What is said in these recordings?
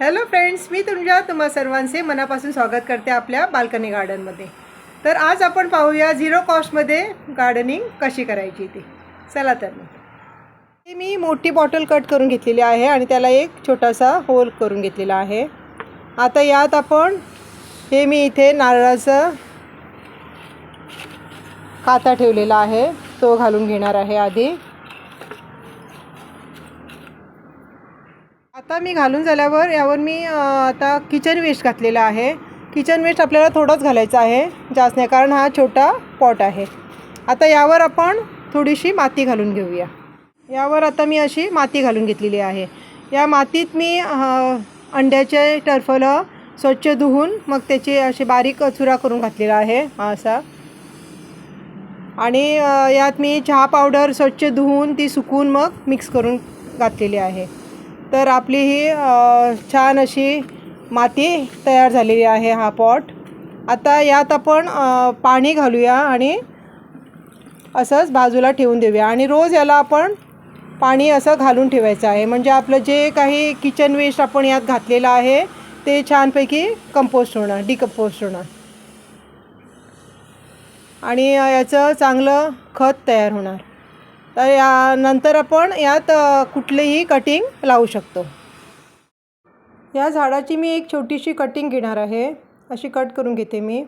Hello friends, मी तुम्हा सर्वांचे मनापासून स्वागत करते आपल्या बाल्कनी गार्डनमध्ये. तर आज आपण पाहूया झिरो कॉस्टमध्ये गार्डनिंग कशी करायची ती. चला तर मग मी मोठी बॉटल कट करून घेतलेली आहे आणि त्याला एक छोटासा होल करून घेतलेला आहे. आता यात आपण मी इथे नारळाचा काथा ठेवलेला आहे तो घालून घेणार आहे आधी. आता मी घालून झाल्यावर यावर मी आता किचन वेस्ट घातलेला आहे. किचन वेस्ट आपल्याला थोडंच घालायचं आहे, जास्त नाही, कारण हा छोटा पॉट आहे. आता यावर आपण थोडीशी माती घालून घेऊया. यावर आता मी अशी माती घालून घेतलेली आहे. या मातीत मी अंड्याचे टरफलं स्वच्छ धुवून मग त्याचे असे बारीक चुरा करून घातलेला आहे असा. आणि यात मी चहा पावडर स्वच्छ धुवून ती सुकवून मग मिक्स करून घातलेली आहे. तर आपली ही छान अशी माती तयार झालेली आहे हा पॉट. आता यात आपण पाणी घालूया आणि असंच बाजूला ठेवून देऊया. आणि रोज याला आपण पाणी असं घालून ठेवायचं आहे, म्हणजे आपलं जे काही किचन वेस्ट आपण यात घातलेलं आहे ते छानपैकी कंपोस्ट होणार, डिकंपोस्ट होणार आणि याचं चांगलं खत तयार होणार. तर यानंतर आपण यात कुठलेही कटिंग लावू शकतो. या झाडाची मी एक छोटीशी कटिंग घेणार आहे. अशी कट करून घेते मी.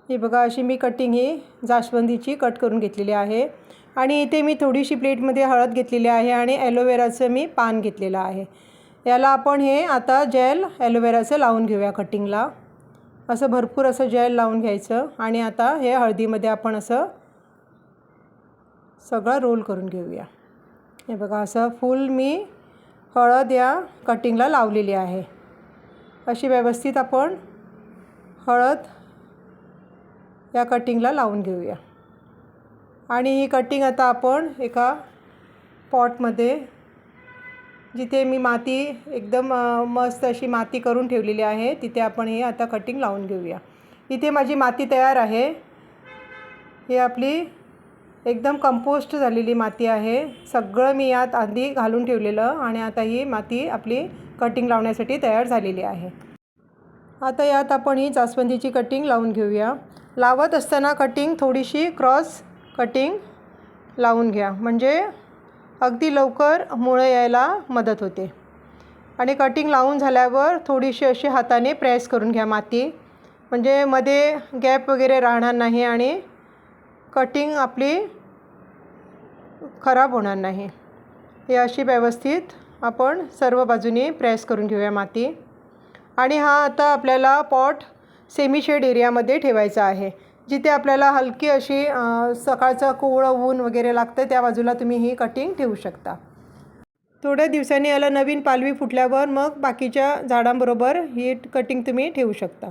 हे बघा, अशी मी कटिंग ही जास्वंदीची कट करून घेतलेली आहे. आणि इथे मी थोडीशी प्लेटमध्ये हळद घेतलेली आहे आणि ॲलोवेराचं मी पान घेतलेलं आहे. याला आपण आता जेल ॲलोवेराचं लावून घेऊया कटिंगला. असं भरपूर असं जेल लावून घ्यायचं आणि आता हे हळदीमध्ये आपण असं सगळं रोल करून घेऊया. हे बघा, असं फुल मी हळद या कटिंगला लावलेली आहे. अशी व्यवस्थित आपण हळद या कटिंगला लावून घेऊया. आणि ही कटिंग आता आपण एका पॉटमध्ये, जिथे मी माती एकदम मस्त अशी माती करून ठेवलेली आहे, तिथे आपण हे आता कटिंग लावून घेऊया. इथे माझी माती तयार आहे. ही आपली एकदम कंपोस्ट झालेली माती आहे. सगळं मी यात आधी घालून ठेवलेलं आणि आता ही माती आपली कटिंग लावण्यासाठी तयार झालेली आहे. आता यात आपण ही जास्वंदीची कटिंग लावून घेऊया. लावत असताना कटिंग थोडीशी क्रॉस कटिंग लावून घ्या, म्हणजे अगदी लवकर मुळं यायला मदत होते. आणि कटिंग लावून झाल्यावर थोडीशी अशी हाताने प्रेस करून घ्या माती, म्हणजे मध्ये गॅप वगैरे राहणार नाही आणि कटिंग आपली खराब होणार नाही. हे अशी व्यवस्थित आपण सर्व बाजूनी प्रेस करून घेऊया माती. आणि हा आता आपल्याला पॉट सेमी शेड एरियामध्ये ठेवायचा आहे, जिथे आपल्याला हलकी अशी सकाळचं कोवळं ऊन वगैरे लागतं त्या बाजूला तुम्ही ही कटिंग ठेवू शकता. थोड्या दिवसांनी याला नवीन पालवी फुटल्यावर मग बाकीच्या झाडांबरोबर ही कटिंग तुम्ही ठेवू शकता.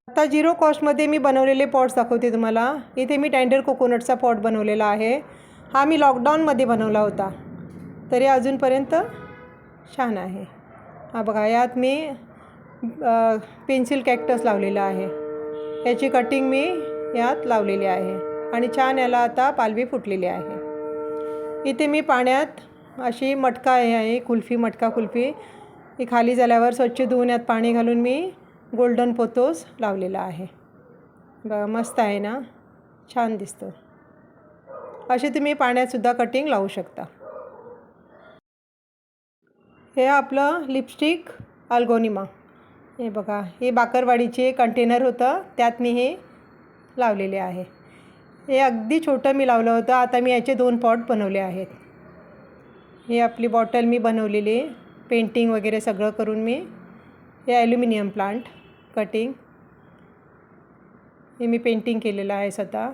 आता झिरो कॉस्टमध्ये मी बनवलेले पॉट्स दाखवते तुम्हाला. इथे मी टेंडर कोकोनटचा पॉट बनवलेला आहे. हा मी लॉकडाऊनमध्ये बनवला होता, तरी अजूनपर्यंत छान आहे. हा बघा, यात मी पेन्सिल कॅक्टस लावलेला आहे. याची कटिंग मी यात लावलेली आहे आणि छान याला आता पालवी फुटलेली आहे. इथे मी पाण्यात अशी मटका आहे, कुल्फी, मटका कुल्फी, ही खाली झाल्यावर स्वच्छ धुवून यात पाणी घालून मी गोल्डन पोथोस लावलेला आहे. बघा, मस्त आहे ना, छान दिसतं. अशी तुम्ही पाण्यातसुद्धा कटिंग लावू शकता. हे आपलं लिपस्टिक अल्गोनिमा. हे बघा, हे बाकरवाडीचे कंटेनर होतं, त्यात मी हे लावलेले आहे. हे अगदी छोटं मी लावलं होतं. आता मी याचे 2 पॉट बनवले आहेत. हे आपली बॉटल मी बनवलेली, पेंटिंग वगैरे सगळं करून मी, हे ॲल्युमिनियम प्लांट कटिंग, हे मी पेंटिंग केलेलं आहे स्वतः.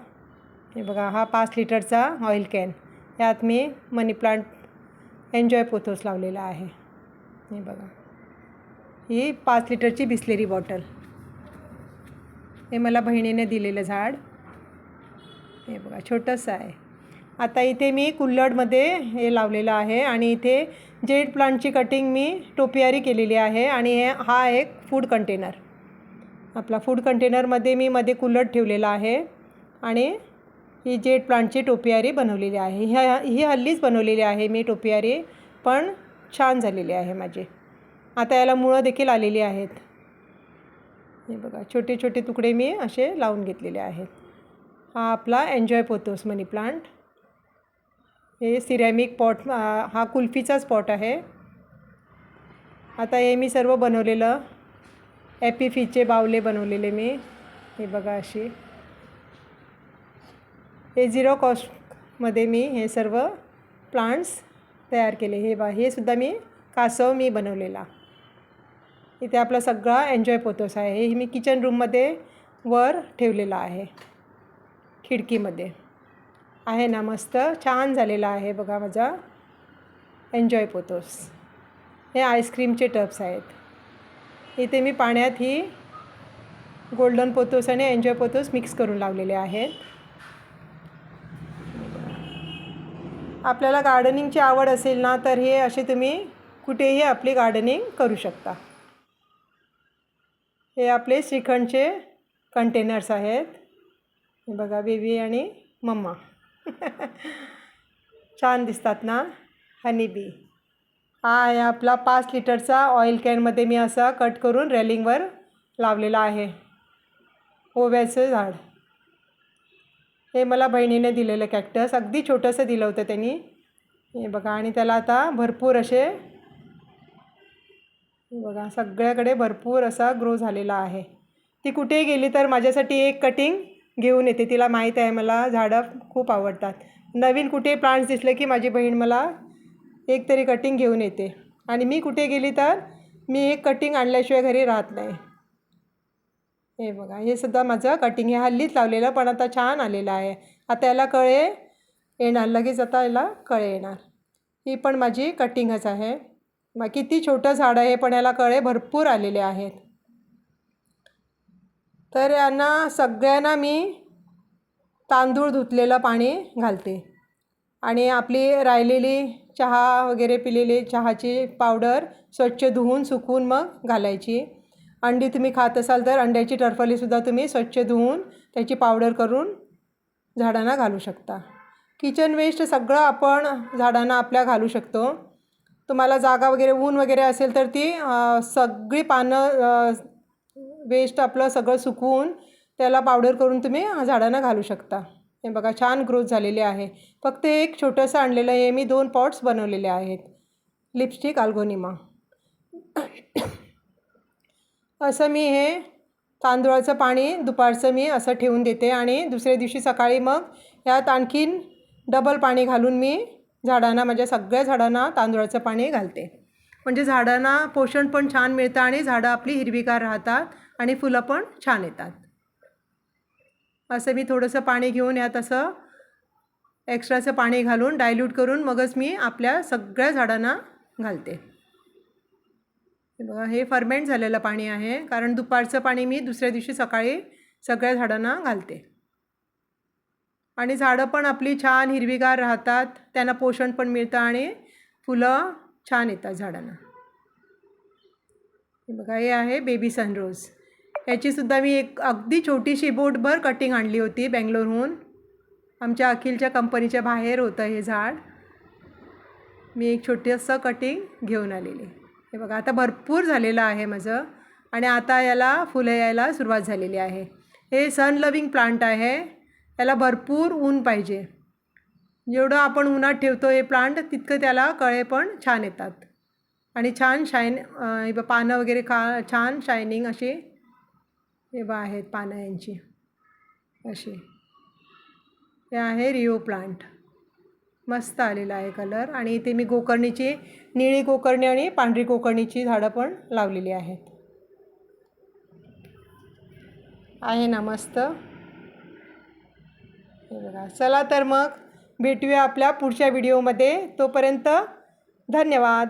हे बघा, हा 5 लिटरचा ऑइल कॅन, यात me money plant enjoy pothos लावलेला आहे. हे बघा, ही 5 लिटरची बिसलेरी बॉटल, हे मला बहिणीने दिलेलं झाड. हे बघा, छोटंसं आहे. आता इथे मी कुल्लडमध्ये हे लावलेलं आहे आणि इथे जेड प्लांटची कटिंग मी टोपियारी केलेली आहे. आणि हा एक फूड कंटेनर, आपला फूड कंटेनरमध्ये मी मध्ये कुल्लड ठेवलेला आहे आणि ही जेड प्लांटची टोपियारी बनवलेली आहे. ही हल्लीच बनवलेली आहे मी टोपियारी, पण छान झालेली आहे माझी. आता याला मुळं देखील आलेली आहेत. हे बघा, छोटे छोटे तुकडे मी असे लावून घेतलेले आहेत. हा आपला एन्जॉय पोथोस मनी प्लांट. हे सिरॅमिक पॉट, हा कुल्फीचाच पॉट आहे. आता हे मी सर्व बनवलेलं ॲपी बावले बनवलेले मी. हे बघा अशी हे 0 कॉस्टमध्ये मी हे सर्व प्लांट्स तयार केले. हे सुद्धा मी कासव मी बनवलेला. इथे आपला सगळा एन्जॉय पोथोस आहे. हे मी किचन रूममध्ये वर ठेवलेला आहे, खिडकीमध्ये आहे ना. मस्त छान झालेला आहे बघा माझा एन्जॉय पोथोस. हे आईस्क्रीमचे टब्स आहेत. इथे मी पाण्यात ही गोल्डन पोथोस आणि एन्जॉय पोथोस मिक्स करून लावलेले आहेत. आपल्याला गार्डनिंगची आवड असेल ना, तर हे असे तुम्ही कुठेही आपली गार्डनिंग करू शकता. हे आपले श्रीखंडचे कंटेनर्स आहेत. हे बघा, बेबी आणि मम्मा छान दिसतात ना. Honey bee. हा आहे आपला 5 लिटरचा ऑइल कॅनमध्ये मी असा कट करून रेलिंगवर लावलेला आहे ओव्याचं झाड. हे मला बहिणीने दिलेलं कॅक्टस, अगदी छोटंसं दिलं होतं त्यांनी. हे बघा, आणि त्याला आता भरपूर असे बघा सगळ्याकडे भरपूर असा ग्रो झालेला आहे. ती कुठेही गेली तर माझ्यासाठी एक कटिंग घेऊन येते. तिला माहीत आहे मला झाडं खूप आवडतात. नवीन कुठे प्लांट्स दिसले की माझी बहीण मला एक तरी कटिंग घेऊन येते. आणि मी कुठे गेली तर मी एक कटिंग आणल्याशिवाय घरी राहत नाही. हे बघा, हे सुद्धा माझं कटिंग हे हल्लीच लावलेलं, पण आता छान आलेलं आहे. आता याला कळे येणार, लगेच आता याला कळे येणार. ही पण माझी कटिंगच आहे. मग किती छोटं झाड आहे, पण याला कळे भरपूर आलेले आहेत. तर यांना सगळ्यांना मी तांदूळ धुतलेलं पाणी घालते आणि आपली राहिलेली चहा वगैरे पिलेली चहाची पावडर स्वच्छ धुवून सुकवून मग घालायची. अंडी तुम्ही खात असाल तर अंड्याची टरफलीसुद्धा तुम्ही स्वच्छ धुवून त्याची पावडर करून झाडांना घालू शकता. किचन वेस्ट सगळं आपण झाडांना आपल्या घालू शकतो. तुम्हाला जागा वगैरे ऊन वगैरे असेल तर ती सगळी पानं वेस्ट आपलं सगळं सुकवून त्याला पावडर करून तुम्ही झाडांना घालू शकता. हे बघा, छान ग्रोथ झालेली आहे. फक्त एक छोटंसं आणलेलं आहे मी. 2 पॉट्स बनवलेले आहेत. लिपस्टिक अल्गोनिमा. असं मी हे तांदूळाचं पाणी दुपारचं मी असं ठेवून देते आणि दुसऱ्या दिवशी सकाळी मग यात आणखीन डबल पाणी घालून मी झाडांना, माझ्या सगळ्या झाडांना तांदूळाचं पाणी घालते. म्हणजे झाडांना पोषण पण छान मिळतं आणि झाडं आपली हिरवीगार राहतात आणि फुलं पण छान येतात. असं मी थोडंसं पाणी घेऊन यात असं एक्स्ट्राचं पाणी घालून डायल्यूट करून मगच मी आपल्या सगळ्या झाडांना घालते. हे बघा, हे फर्मेंट झालेलं पाणी आहे, कारण दुपारचं पाणी मी दुसऱ्या दिवशी सकाळी सगळ्या झाडांना घालते. आणि झाडं पण आपली छान हिरवीगार राहतात, त्यांना पोषण पण मिळतं आणि फुलं छान येतात झाडांना. हे बघा, हे आहे बेबी सनरोज. याचीसुद्धा मी एक अगदी छोटीशी बोटभर कटिंग आणली होती बेंगलोरहून. आमच्या अखिलच्या कंपनीच्या बाहेर होतं हे झाड. मी एक छोटंसं कटिंग घेऊन आलेली. हे बघा, आता भरपूर झालेलं आहे माझं आणि आता याला फुलं यायला सुरुवात झालेली आहे. हे सन लविंग प्लांट आहे. याला भरपूर ऊन पाहिजे. जेवढं आपण उन्हात ठेवतो हे प्लांट तितकं त्याला कळे पण छान येतात आणि छान पानं वगैरे छान शायनिंग अशी हे बा आहेत पानं यांची अशी. हे आहे रिओ प्लांट. मस्त आलेला आहे कलर. आणि इथे मी गोकर्णीची, निळी गोकर्णी आणि पांढरी गोकर्णीची झाडं पण लावलेली आहेत. आहे ना मस्त. हे बघा, चला तर मग भेटूया आपल्या पुढच्या व्हिडिओमध्ये. तोपर्यंत धन्यवाद.